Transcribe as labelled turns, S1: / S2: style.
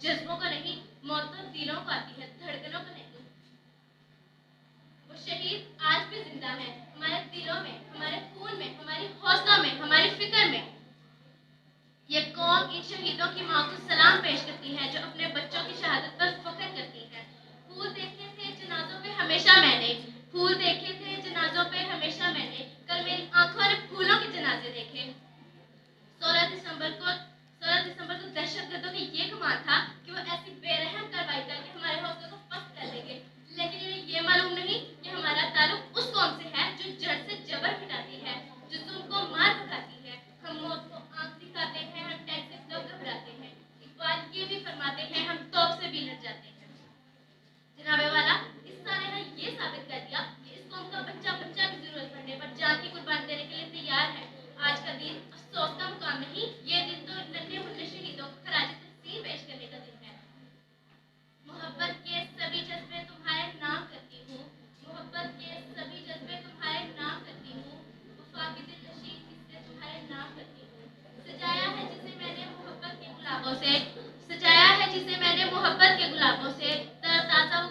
S1: जज्बों को नहीं, मौत तो दिलों को आती है, धड़कनों को नहीं। वो शहीद आज भी जिंदा है, हमारे दिलों में, हमारे खून में, हमारी हौसलों में, हमारी फिक्र में। ये कौम इन शहीदों की माँ को सलाम पेश करती है, जो अपने बच्चों की शहादत पर फख्र करती है। फूल देखे थे जनाजों पे हमेशा मैंने, फूल देखे थे जनाजों पे हमेशा मैंने, कल मेरी आंखों ने फूलों के जनाजे देखे। 16 दिसंबर को दहशतगर्दों का ये गुमान था कि वो ऐसी बेरहम कार्रवाई करके हमारे हौसलों को पस्त कर देंगे, लेकिन इन्हें ये मालूम नहीं कि हमारा ताल्लुक उस कौम से है जो जड़ से जबर मिटाती है, जो जुल्म को मार भगाती है। हम मौत को आंख दिखाते हैं, हम टैग से कब घबराते हैं। इकबाल ये भी फरमाते हैं, हम तौब से भी लड़ जाते हैं। जनाबे वाला, इस साले ने ये साबित कर दिया कि इस कौम का बच्चा बच्चा भी जरूरत पड़ने पर जान की कुर्बानी देने के लिए तैयार है। आज का दिन अफसोस का मुकाम नहीं, ये दिन तो नन्हे मुन्ने शहीदों को खराज तहसीन पेश करने का दिन है। मोहब्बत के सभी जज्बे तुम्हारे नाम करती हूँ, मोहब्बत के सभी जज्बे तुम्हारे नाम करती हूँ, वफा के दिल नशीन किस्से तुम्हारे नाम करती हूँ। सजाया है जिसे मैंने मोहब्बत के गुलाबों से, सजाया है जिसे मैंने मोहब्बत के गुलाबों से, तरताजा